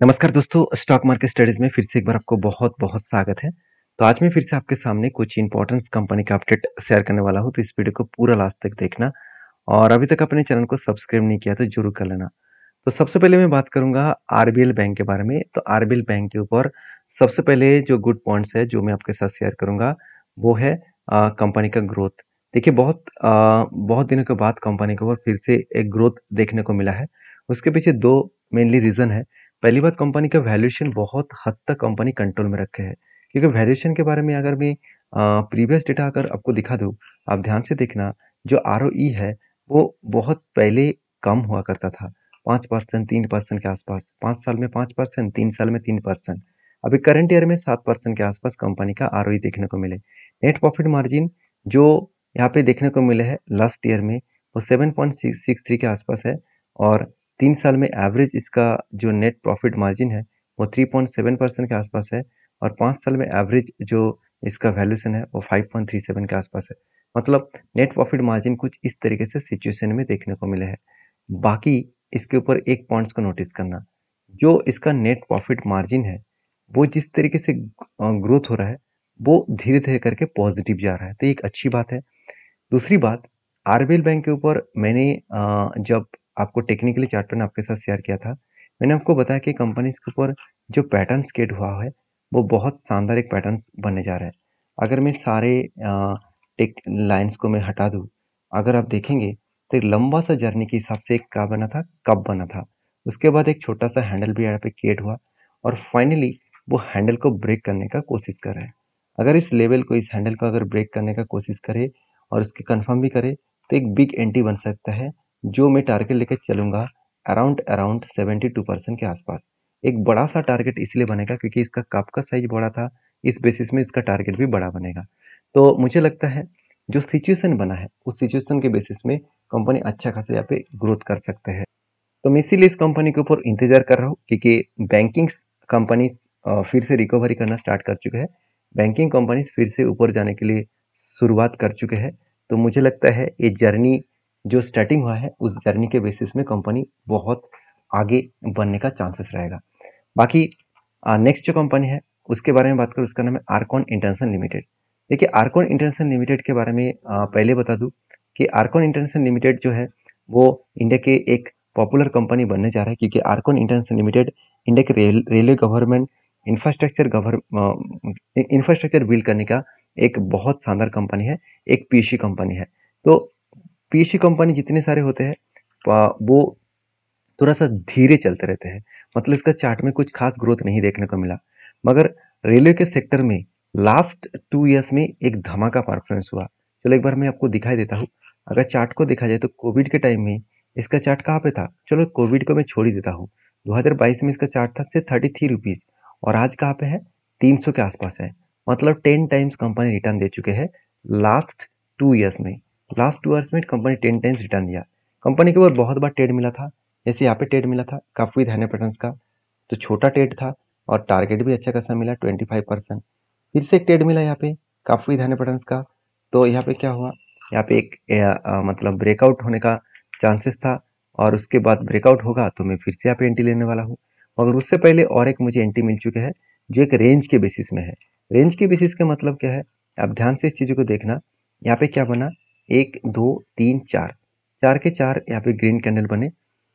नमस्कार दोस्तों, stock market studies में फिर से एक बार आपको बहुत बहुत स्वागत है। तो आज मैं फिर से आपके सामने कुछ इंपॉर्टेंट कंपनी का अपडेट शेयर करने वाला हूं, तो इस वीडियो को पूरा लास्ट तक देखना। और अभी तक अपने चैनल को सब्सक्राइब नहीं किया तो जरूर कर लेना। तो सबसे पहले मैं बात करूंगा आरबीएल बैंक के बारे में। तो आरबीएल बैंक के ऊपर सबसे पहले जो गुड पॉइंट्स है जो मैं आपके साथ शेयर करूंगा वो है कंपनी का ग्रोथ। देखिए बहुत दिनों के बाद कंपनी के ऊपर फिर से एक ग्रोथ देखने को मिला है। उसके पीछे दो मेनली रीजन है। पहली बात, कंपनी का वैल्यूएशन बहुत हद तक कंपनी कंट्रोल में रखे है, क्योंकि वैल्यूएशन के बारे में अगर मैं प्रीवियस डेटा अगर आपको दिखा दूं, आप ध्यान से देखना। जो आरओई है वो बहुत पहले कम हुआ करता था, 5%, 3% के आसपास। 5 साल में 5%, 3 साल में 3%। अभी करंट ईयर में 7% के आसपास कंपनी का आरओई देखने को मिले। नेट प्रॉफिट मार्जिन जो यहाँ पे देखने को मिले है लास्ट ईयर में, वो 7.63 के आसपास है। और 3 साल में एवरेज इसका जो नेट प्रॉफिट मार्जिन है वो 3.7% के आसपास है। और 5 साल में एवरेज जो इसका वैल्यूएशन है वो 5.37 के आसपास है। मतलब नेट प्रॉफिट मार्जिन कुछ इस तरीके से सिचुएशन में देखने को मिले हैं। बाकी इसके ऊपर एक पॉइंट्स को नोटिस करना, जो इसका नेट प्रॉफिट मार्जिन है वो जिस तरीके से ग्रोथ हो रहा है वो धीरे धीरे करके पॉजिटिव जा रहा है, तो एक अच्छी बात है। दूसरी बात, आरबीएल बैंक के ऊपर मैंने जब आपको टेक्निकली चार्ट पैटर्न आपके साथ शेयर किया था, मैंने आपको बताया कि कंपनीज के ऊपर जो पैटर्न क्रिएट हुआ है वो बहुत शानदार एक पैटर्न बनने जा रहा है। अगर मैं सारे टेक लाइंस को मैं हटा दूं, अगर आप देखेंगे तो एक लंबा सा जर्नी के हिसाब से एक क्या बना था, कब बना था। उसके बाद एक छोटा सा हैंडल भी यहाँ पे क्रिएट हुआ, और फाइनली वो हैंडल को ब्रेक करने का कोशिश कर रहा है। अगर इस लेवल को, इस हैंडल को अगर ब्रेक करने का कोशिश करे और इसकी कंफर्म भी करे, तो एक बिग एंट्री बन सकता है, जो मैं टारगेट लेकर चलूंगा अराउंड अराउंड 72% के आसपास। एक बड़ा सा टारगेट इसलिए बनेगा क्योंकि इसका कप का साइज बड़ा था, इस बेसिस में इसका टारगेट भी बड़ा बनेगा। तो मुझे लगता है जो सिचुएशन बना है उस सिचुएशन के बेसिस में कंपनी अच्छा खासा यहाँ पे ग्रोथ कर सकते हैं। तो मैं इसीलिए इस कंपनी के ऊपर इंतजार कर रहा हूँ, क्योंकि बैंकिंग कंपनी फिर से रिकवरी करना स्टार्ट कर चुके हैं। बैंकिंग कंपनीज फिर से ऊपर जाने के लिए शुरुआत कर चुके हैं। तो मुझे लगता है ये जर्नी जो स्टार्टिंग हुआ है उस जर्नी के बेसिस में कंपनी बहुत आगे बढ़ने का चांसेस रहेगा। बाकी नेक्स्ट जो कंपनी है उसके बारे में बात करूँ, उसका नाम है आर्कॉन इंटरनेशनल लिमिटेड। देखिए आर्कॉन इंटरनेशनल लिमिटेड के बारे में पहले बता दूं कि आर्कॉन इंटरनेशनल लिमिटेड जो है वो इंडिया के एक पॉपुलर कंपनी बनने जा रहा है, क्योंकि आर्कॉन इंटरनेशनल लिमिटेड इंडिया के रेलवे गवर्नमेंट इंफ्रास्ट्रक्चर बिल्ड करने का एक बहुत शानदार कंपनी है, एक पीएसयू कंपनी है। तो पीएसयू कंपनी जितने सारे होते हैं वो थोड़ा सा धीरे चलते रहते हैं। मतलब इसका चार्ट में कुछ खास ग्रोथ नहीं देखने को मिला। मगर रेलवे के सेक्टर में लास्ट 2 इयर्स में एक धमाका परफॉर्मेंस हुआ। चलो एक बार मैं आपको दिखाई देता हूँ। अगर चार्ट को देखा जाए तो कोविड के टाइम में इसका चार्ट कहाँ पे था, चलो कोविड को मैं छोड़ ही देता हूँ। 2022 में इसका चार्ट था सिर्फ 33 रुपीज, और आज कहाँ पे है, 300 के आसपास है। मतलब 10 टाइम्स कंपनी रिटर्न दे चुके हैं लास्ट 2 इयर्स में। लास्ट 2 इयर्स में कंपनी 10 टाइम्स रिटर्न दिया। कंपनी के ऊपर बहुत बार ट्रेड मिला था, जैसे यहाँ पे ट्रेड मिला था काफी धान्य पैटर्न्स का, तो छोटा ट्रेड था और टारगेट भी अच्छा खासा मिला 25%। फिर से एक ट्रेड मिला यहाँ पे काफी धान्य पैटर्न्स का, तो यहाँ पे क्या हुआ, यहाँ पे एक मतलब ब्रेकआउट होने का चांसेस था। और उसके बाद ब्रेकआउट होगा तो मैं फिर से यहाँ पे एंट्री लेने वाला हूँ। मगर उससे पहले और एक मुझे एंट्री मिल चुके हैं जो एक रेंज के बेसिस में है। रेंज के बेसिस का मतलब क्या है, आप ध्यान से इस चीज़ों को देखना। यहाँ पे क्या बना, 1 2 3 4, चार के चार यहाँ पे ग्रीन कैंडल बने।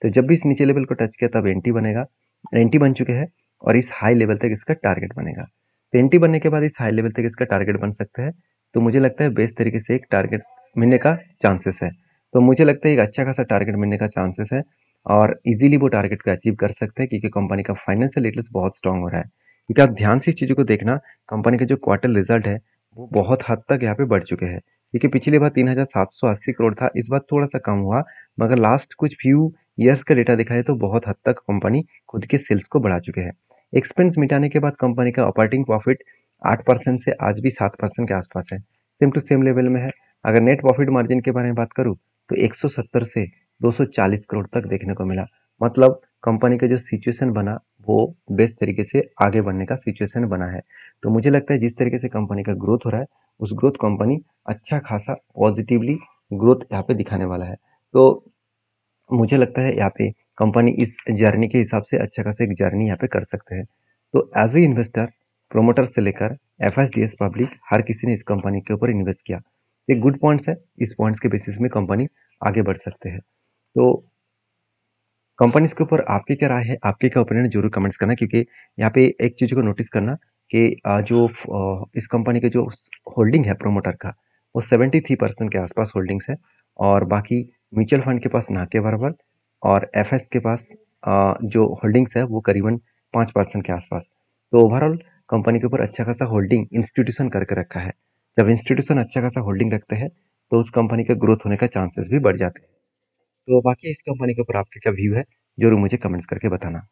तो जब भी इस नीचे लेवल को टच किया तब एंट्री बनेगा, एंट्री बन चुके हैं। और इस हाई लेवल तक इसका टारगेट बनेगा। तो एंट्री बनने के बाद इस हाई लेवल तक इसका टारगेट बन सकता है। तो मुझे लगता है बेस्ट तरीके से एक टारगेट मिलने का चांसेस है। तो मुझे लगता है एक अच्छा खासा टारगेट मिलने का चांसेस है, और इजीली वो टारगेट को अचीव कर सकते हैं, क्योंकि कंपनी का फाइनेंशियल डिटेल्स बहुत स्ट्रांग हो रहा है। क्योंकि आप ध्यान से इस चीज़ों को देखना, कंपनी का जो क्वार्टर रिजल्ट है वो बहुत हद तक यहाँ पे बढ़ चुके हैं। क्योंकि पिछली बार 3,780 करोड़ था, इस बार थोड़ा सा कम हुआ। मगर लास्ट कुछ फ्यू ईयर्स का डेटा दिखाए तो बहुत हद तक कंपनी खुद के सेल्स को बढ़ा चुके हैं। एक्सपेंस मिटाने के बाद कंपनी का ऑपरेटिंग प्रॉफिट 8% से आज भी 7% के आसपास है, सेम टू सेम लेवल में है। अगर नेट प्रॉफिट मार्जिन के बारे में बात करूँ तो 170 से 240 करोड़ तक देखने को मिला। मतलब कंपनी का जो सिचुएशन बना वो बेस्ट तरीके से आगे बढ़ने का सिचुएशन बना है। तो मुझे लगता है जिस तरीके से कंपनी का ग्रोथ हो रहा है उस ग्रोथ कंपनी अच्छा खासा पॉजिटिवली ग्रोथ यहाँ पे दिखाने वाला है। तो मुझे लगता है यहाँ पे कंपनी इस जर्नी के हिसाब से अच्छा खासा एक जर्नी यहाँ पे कर सकते हैं। तो एज ए इन्वेस्टर, प्रोमोटर से लेकर एफएसडीएस पब्लिक, हर किसी ने इस कंपनी के ऊपर इन्वेस्ट किया। ये गुड पॉइंट्स है, इस पॉइंट्स के बेसिस में कंपनी आगे बढ़ सकते हैं। तो कंपनीज के ऊपर आपकी क्या राय है, आपके क्या ओपिनियन है, जरूर कमेंट्स करना। क्योंकि यहाँ पे एक चीज को नोटिस करना कि इस कंपनी के जो होल्डिंग है प्रोमोटर का, वो 73% के आसपास होल्डिंग्स है, और बाकी म्यूचुअल फंड के पास ना के बराबर, और एफएस के पास जो होल्डिंग्स है वो करीबन 5% के आसपास। तो ओवरऑल कंपनी के ऊपर अच्छा खासा होल्डिंग इंस्टीट्यूशन करके रखा है। जब इंस्टीट्यूशन अच्छा खासा होल्डिंग रखते हैं तो उस कंपनी का ग्रोथ होने का चांसेस भी बढ़ जाते हैं। तो बाकी इस कंपनी के ऊपर आपका क्या व्यू है, जरूर मुझे कमेंट्स करके बताना।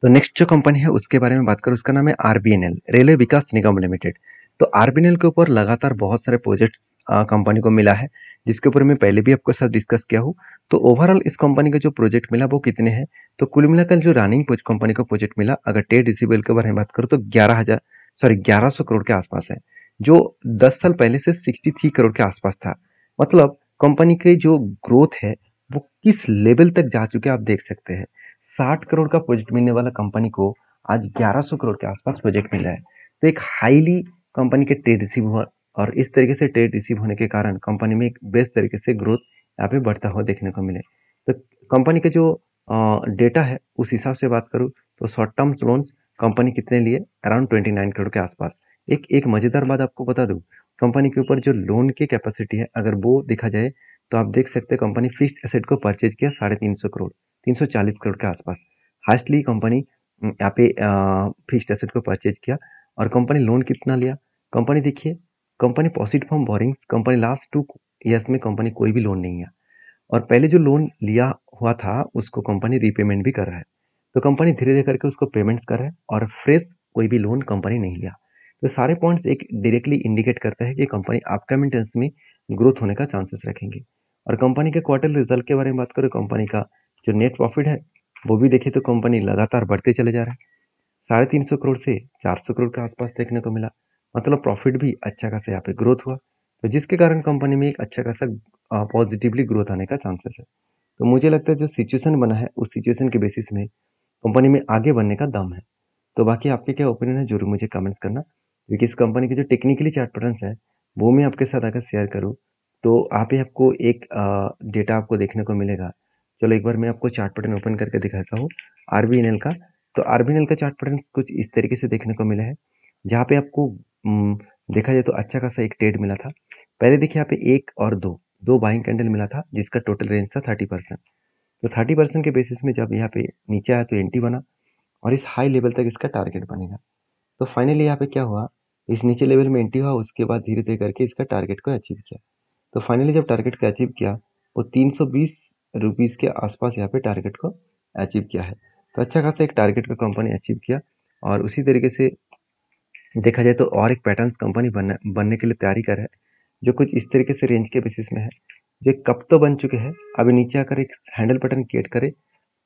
तो नेक्स्ट जो कंपनी है उसके बारे में बात करूँ, उसका नाम है आरबीएनएल, रेलवे विकास निगम लिमिटेड। तो आरबीएनएल के ऊपर लगातार बहुत सारे प्रोजेक्ट्स कंपनी को मिला है, जिसके ऊपर मैं पहले भी आपके साथ डिस्कस किया हूँ। तो ओवरऑल इस कंपनी का जो प्रोजेक्ट मिला वो कितने हैं, तो कुल मिलाकर जो रनिंग कंपनी को प्रोजेक्ट मिला, अगर ट्रेड रिसीवेबल के बारे में बात करूँ तो 1100 करोड़ के आसपास है, जो 10 साल पहले से 63 करोड़ के आसपास था। मतलब कंपनी के जो ग्रोथ है वो किस लेवल तक जा चुके हैं आप देख सकते हैं। 60 करोड़ का प्रोजेक्ट मिलने वाला कंपनी को आज 1100 करोड़ के आसपास प्रोजेक्ट मिला है। तो एक हाईली कंपनी के ट्रेड रिसीव हुआ, और इस तरीके से ट्रेड रिसीव होने के कारण कंपनी में एक बेस्ट तरीके से ग्रोथ यहाँ पे बढ़ता हुआ देखने को मिले। तो कंपनी के जो डेटा है उस हिसाब से बात करूँ तो शॉर्ट टर्म लोन्स कंपनी कितने लिए, अराउंड 29 करोड़ के आसपास। एक मजेदार बात आपको बता दूं, कंपनी के ऊपर जो लोन की कैपेसिटी है अगर वो देखा जाए तो आप देख सकते हैं कंपनी फिक्स्ड एसेट को परचेज किया 350 करोड़, 340 करोड़ के आसपास। हाईएस्टली कंपनी यहाँ पे फिक्स्ड एसेट को परचेज किया। और कंपनी लोन कितना लिया, कंपनी देखिए, company posit from borrowings, company last 2 years में कंपनी कोई भी लोन नहीं है, और पहले जो लोन लिया हुआ था उसको कंपनी रीपेमेंट भी कर रहा है। तो कंपनी धीरे धीरे करके उसको पेमेंट्स कर रहा है, और फ्रेश कोई भी लोन कंपनी नहीं लिया। तो सारे पॉइंट्स एक डायरेक्टली इंडिकेट करता है कि कंपनी अपकमिंग टेंस में ग्रोथ होने का चांसेस रखेंगे। और कंपनी के क्वार्टर रिजल्ट के बारे में बात करें, कंपनी का जो नेट प्रॉफिट है वो भी देखिए तो कंपनी लगातार बढ़ते चले जा रहा है, 350 करोड़ से 400 करोड़ के आसपास देखने को मिला। मतलब प्रॉफिट भी अच्छा खासा यहाँ पे ग्रोथ हुआ, तो जिसके कारण कंपनी में एक अच्छा खासा पॉजिटिवली ग्रोथ आने का चांसेस है। तो मुझे लगता है जो सिचुएशन बना है उस सिचुएशन के बेसिस में कंपनी में आगे बढ़ने का दम है। तो बाकी आपके क्या ओपिनियन है, जरूर मुझे कमेंट्स करना। क्योंकि इस कंपनी के जो टेक्निकली चार्ट पैटर्न्स है वो मैं आपके साथ अगर शेयर करूँ तो आप ही आपको एक डेटा आपको देखने को मिलेगा। चलो एक बार मैं आपको चार्ट पैटर्न ओपन करके दिखाता हूँ आरबीएनएल का। तो आरबीएनएल का चार्ट पैटर्न कुछ इस तरीके से देखने को मिला है, जहाँ पे आपको देखा जाए तो अच्छा खासा एक ट्रेड मिला था। पहले देखिए यहाँ पे 1 और 2 दो बाइंग कैंडल मिला था, जिसका टोटल रेंज था 30%। तो 30% के बेसिस में जब यहाँ पे नीचे आया तो एंटी बना, और इस हाई लेवल तक इसका टारगेट बनेगा। तो फाइनली यहाँ पे क्या हुआ, इस नीचे लेवल में एंट्री हुआ, उसके बाद धीरे धीरे करके इसका टारगेट को अचीव किया। तो फाइनली जब टारगेट को अचीव किया वो 320 रुपीज़ के आसपास यहाँ पे टारगेट को अचीव किया है। तो अच्छा खासा एक टारगेट को कंपनी अचीव किया, और उसी तरीके से देखा जाए तो और एक पैटर्न्स कंपनी बनने के लिए तैयारी कर है, जो कुछ इस तरीके से रेंज के बेसिस में है, जो कब तो बन चुके हैं, अभी नीचे आकर एक हैंडल पैटर्न क्रिएट करे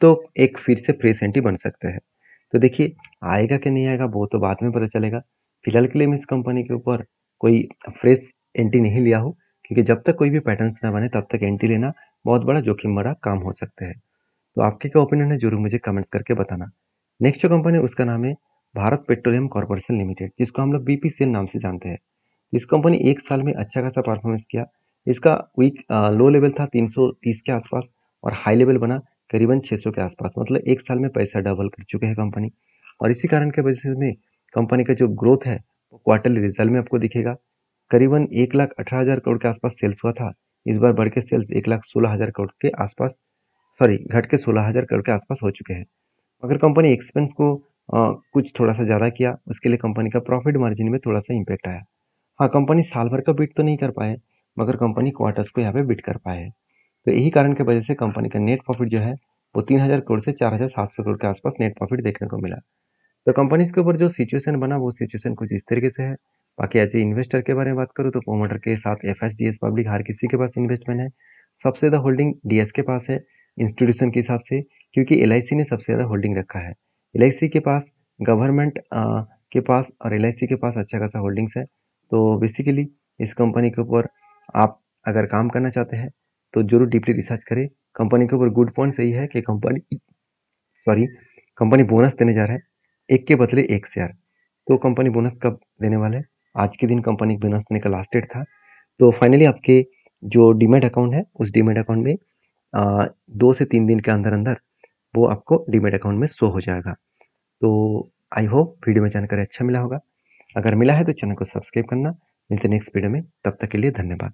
तो एक फिर से फ्रेश एंट्री बन सकते हैं। तो देखिए आएगा कि नहीं आएगा वो तो बाद में पता चलेगा। फिलहाल के लिए मैं इस कंपनी के ऊपर कोई फ्रेश एंट्री नहीं लिया हूँ, क्योंकि जब तक कोई भी पैटर्न्स ना बने तब तक एंट्री लेना बहुत बड़ा जोखिम भरा काम हो सकता है। तो आपके क्या ओपिनियन है, जरूर मुझे कमेंट्स करके बताना। नेक्स्ट जो कंपनी है उसका नाम है भारत पेट्रोलियम कॉर्पोरेशन लिमिटेड, जिसको हम लोग बीपीसीएल नाम से जानते हैं। इस कंपनी एक साल में अच्छा खासा परफॉर्मेंस किया। इसका लो लेवल था 330 के आसपास, और हाई लेवल बना करीबन 600 के आसपास। मतलब एक साल में पैसा डबल कर चुके हैं कंपनी, और इसी कारण के वजह से कंपनी का जो ग्रोथ है वो क्वार्टरली रिजल्ट में आपको दिखेगा। करीबन 1,18,000 करोड़ के आसपास सेल्स हुआ था, इस बार बढ़ के सेल्स 1,16,000 करोड़ के आसपास, सॉरी घट के 16,000 करोड़ के आसपास हो चुके हैं। अगर कंपनी एक्सपेंस को कुछ थोड़ा सा ज़्यादा किया, उसके लिए कंपनी का प्रॉफिट मार्जिन में थोड़ा सा इम्पैक्ट आया। हाँ, कंपनी साल भर का बीट तो नहीं कर पाए, मगर कंपनी क्वार्टर्स को यहाँ पे बीट कर पाए है। तो यही कारण की वजह से कंपनी का नेट प्रॉफिट जो है वो 3,000 करोड़ से 4,700 करोड़ के आसपास नेट प्रॉफिट देखने को मिला। तो कंपनीज के ऊपर जो सिचुएशन बना वो सिचुएशन कुछ इस तरीके से है। बाकी एज ए इन्वेस्टर के बारे में बात करूँ तो प्रोमोटर के साथ एफएसडीएस पब्लिक हर किसी के पास इन्वेस्टमेंट है। सबसे ज़्यादा होल्डिंग डीएस के पास है इंस्टीट्यूशन के हिसाब से, क्योंकि एलआईसी ने सबसे ज़्यादा होल्डिंग रखा है। एलआईसी के पास, गवर्नमेंट के पास और एलआईसी के पास अच्छा खासा होल्डिंग्स है। तो बेसिकली इस कंपनी के ऊपर आप अगर काम करना चाहते हैं तो जरूर डीपली रिसर्च करें। कंपनी के ऊपर गुड पॉइंट्स यही है कि कंपनी बोनस देने जा रहा है, 1 के बदले 1 शेयर। तो कंपनी बोनस कब देने वाला है? आज के दिन कंपनी बोनस देने का लास्ट डेट था। तो फाइनली आपके जो डीमैट अकाउंट है, उस डीमैट अकाउंट में 2 से 3 दिन के अंदर वो आपको डीमैट अकाउंट में शो हो जाएगा। तो आई होप वीडियो में जानकारी अच्छा मिला होगा। अगर मिला है तो चैनल को सब्सक्राइब करना। मिलते हैं नेक्स्ट वीडियो में, तब तक के लिए धन्यवाद।